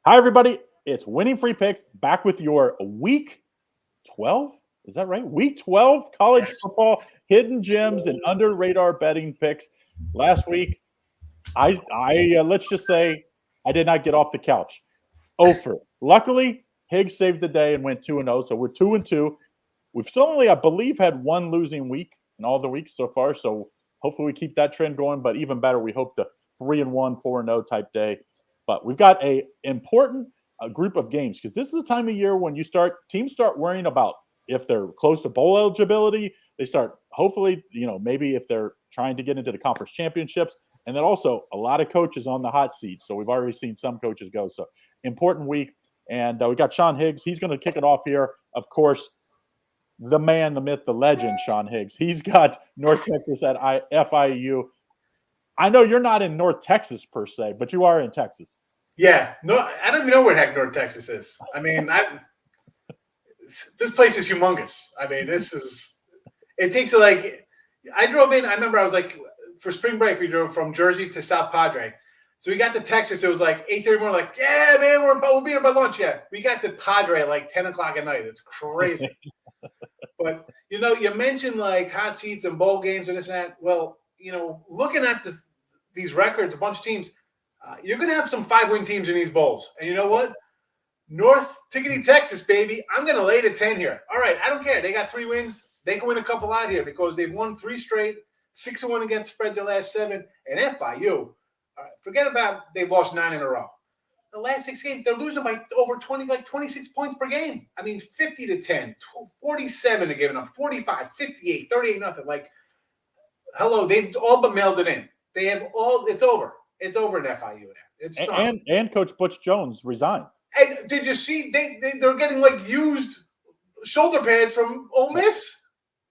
Hi, everybody. It's Winning Free Picks back with your week 12. Is that right? Week 12 college Yes. football hidden gems and under radar betting picks. Last week, I let's just say I did not get off the couch. Ofer. Luckily, Higgs saved the day and went 2-0. So we're 2-2. We've still only, I believe, had one losing week in all the weeks so far. So hopefully we keep that trend going. But even better, we hope to 3-1, 4-0 type day. But we've got a important group of games because this is the time of year when teams start worrying about if they're close to bowl eligibility. They start hopefully, maybe if they're trying to get into the conference championships. And then also a lot of coaches on the hot seat. So we've already seen some coaches go. So important week. And we got Sean Higgs. He's going to kick it off here. Of course, the man, the myth, the legend, Sean Higgs. He's got North Texas at FIU. I know you're not in North Texas per se, but you are in Texas. Yeah. No, I don't even know where the heck North Texas is. I mean, this place is humongous. I mean, it takes I drove in. I remember I was like, for spring break, we drove from Jersey to South Padre. So we got to Texas. It was like 8:30 morning. Like, yeah, man, we'll be here by lunch. Yeah, we got to Padre at like 10 o'clock at night. It's crazy. But you mentioned like hot seats and bowl games and this and that. Well, looking at these records, a bunch of teams, you're going to have some 5-win teams in these bowls. And you know what? North Tickety Texas, baby. I'm going to lay the 10 here. All right, I don't care. They got 3 wins. They can win a couple out here because they've won 3 straight, 6-1 against spread their last 7. And FIU, forget about they've lost 9 in a row. The last 6 games, they're losing by over 20, like 26 points per game. I mean, 50-10, 47 they're giving up, 45, 58, 38 nothing. Like, hello, they've all but mailed it in. They have all. It's over. It's over in FIU. It's done. And Coach Butch Jones resigned. And did you see they're getting like used shoulder pads from Ole Miss?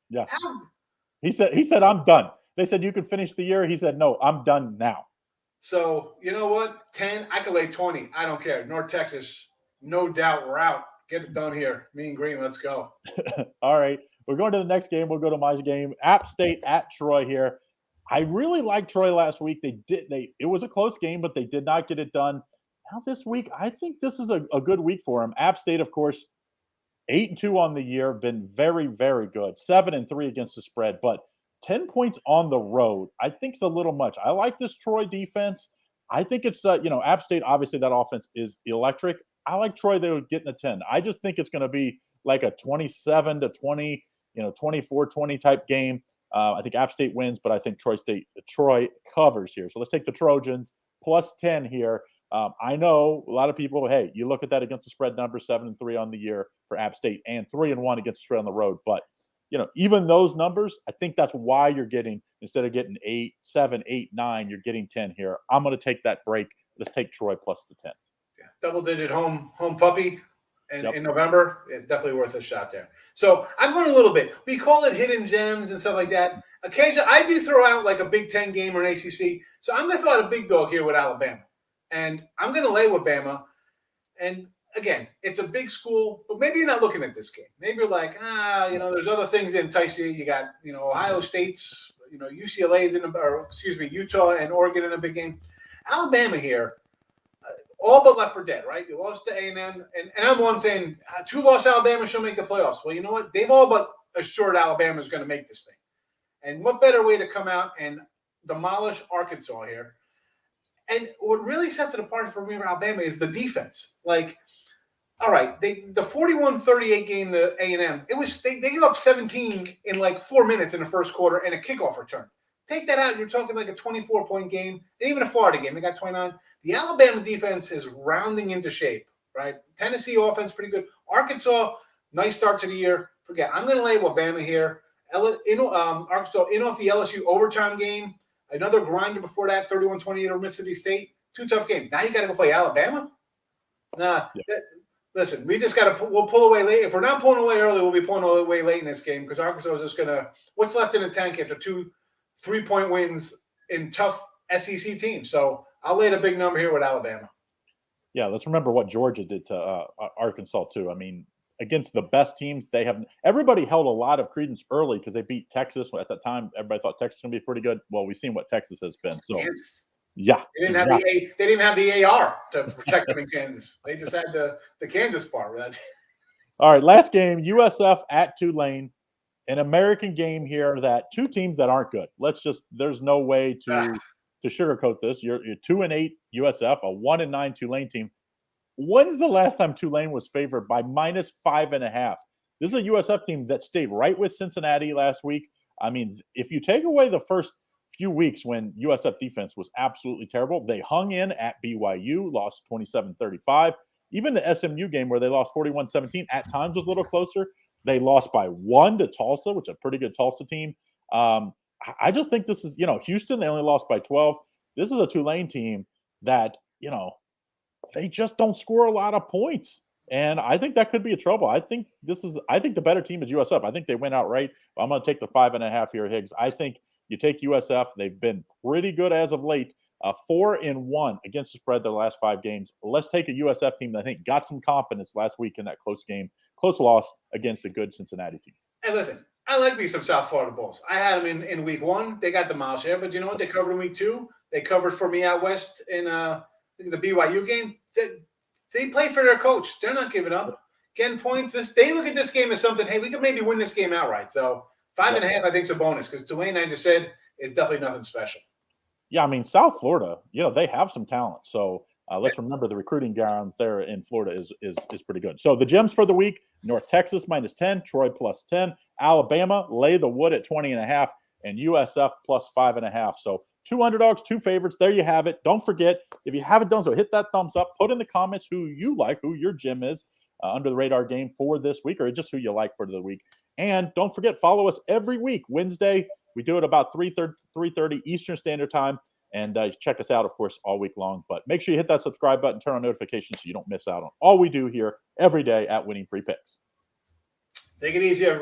Yeah. How? He said I'm done. They said you can finish the year. He said no, I'm done now. So you know what? 10. I could lay 20. I don't care. North Texas, no doubt, we're out. Get it done here. Me and Green, let's go. All right. We're going to the next game. We'll go to my game. App State at Troy here. I really liked Troy last week. It was a close game, but they did not get it done. Now this week, I think this is a good week for them. App State, of course, 8-2 on the year, been very, very good. 7-3 against the spread, but 10 points on the road, I think it's a little much. I like this Troy defense. I think it's App State, obviously that offense is electric. I like Troy. They would get in a 10. I just think it's going to be like a 27-20, 24-20 type game. I think App State wins, but I think Troy covers here. So let's take the Trojans plus 10 here. I know a lot of people. Hey, you look at that against the spread number 7-3 on the year for App State and 3-1 against the spread on the road. But even those numbers, I think that's why you're getting, instead of getting 8, 7, 8, 9, you're getting 10 here. I'm going to take that break. Let's take Troy plus the 10. Yeah, double-digit home puppy. Yep. In November, definitely worth a shot there. So I'm going a little bit. We call it hidden gems and stuff like that. Occasionally, I do throw out like a Big Ten game or an ACC. So I'm going to throw out a big dog here with Alabama. And I'm going to lay with Bama. And again, it's a big school, but maybe you're not looking at this game. Maybe you're like, there's other things that entice you. You got, Ohio State's, UCLA's Utah and Oregon in a big game. Alabama here, all but left for dead, right? You lost to A&M, and I'm one saying 2 lost Alabama should make the playoffs. Well, you know what? They've all but assured Alabama is going to make this thing. And what better way to come out and demolish Arkansas here? And what really sets it apart for me for Alabama is the defense. Like, all right, the 41-38 game, the A&M, they gave up 17 in like 4 minutes in the first quarter and a kickoff return. Take that out, you're talking like a 24-point game, and even a Florida game. They got 29. The Alabama defense is rounding into shape, right? Tennessee offense pretty good. Arkansas, nice start to the year. I'm going to lay Alabama here. Arkansas in off the LSU overtime game. Another grinder before that, 31-28 over Mississippi State. 2 tough games. Now you got to go play Alabama? Nah. Yeah. Listen, we just got to – we'll pull away late. If we're not pulling away early, we'll be pulling away late in this game because Arkansas is just going to – what's left in the tank after 2 3-point wins in tough SEC teams? So I'll lay the big number here with Alabama. Yeah, let's remember what Georgia did to Arkansas too. I mean, against the best teams, everybody held a lot of credence early because they beat Texas at that time. Everybody thought Texas was going to be pretty good. Well, we've seen what Texas has been. So Yeah, They didn't exactly. have they didn't have the AR to protect them in Kansas. They just had the Kansas part. All right, last game, USF at Tulane. An American game here that two teams that aren't good. There's no way to sugarcoat this. You're 2-8 USF, a 1-9 Tulane team. When's the last time Tulane was favored by -5.5? This is a USF team that stayed right with Cincinnati last week. I mean, if you take away the first few weeks when USF defense was absolutely terrible, they hung in at BYU, lost 27-35. Even the SMU game where they lost 41-17 at times was a little closer. They lost by 1 to Tulsa, which is a pretty good Tulsa team. I just think this is, Houston, they only lost by 12. This is a Tulane team that, they just don't score a lot of points. And I think that could be a trouble. I think the better team is USF. I think they win outright. I'm going to take the 5.5 here, Higgs. I think you take USF. They've been pretty good as of late. 4-1 against the spread their last 5 games. Let's take a USF team that I think got some confidence last week in that close loss against a good Cincinnati team. Hey, listen, I like me some South Florida Bulls. I had them in week 1. They got the miles here, but you know what? They covered in week 2. They covered for me out west in the BYU game. They play for their coach. They're not giving up. Getting points. They look at this game as something, hey, we could maybe win this game outright. So 5.5, I think, is a bonus because Tulane, I just said, is definitely nothing special. Yeah, I mean, South Florida, they have some talent. So let's remember the recruiting grounds there in Florida is pretty good. So the gems for the week: North Texas -10, Troy +10, Alabama lay the wood at 20.5, and USF +5.5. So 2 underdogs, 2 favorites. There you have it. Don't forget, if you haven't done so, hit that thumbs up. Put in the comments who you like, who your gem is under the radar game for this week, or just who you like for the week. And don't forget, follow us every week. Wednesday, we do it about 3:30 Eastern Standard Time. And check us out, of course, all week long. But make sure you hit that subscribe button, turn on notifications so you don't miss out on all we do here every day at Winning Free Picks. Take it easy, everybody.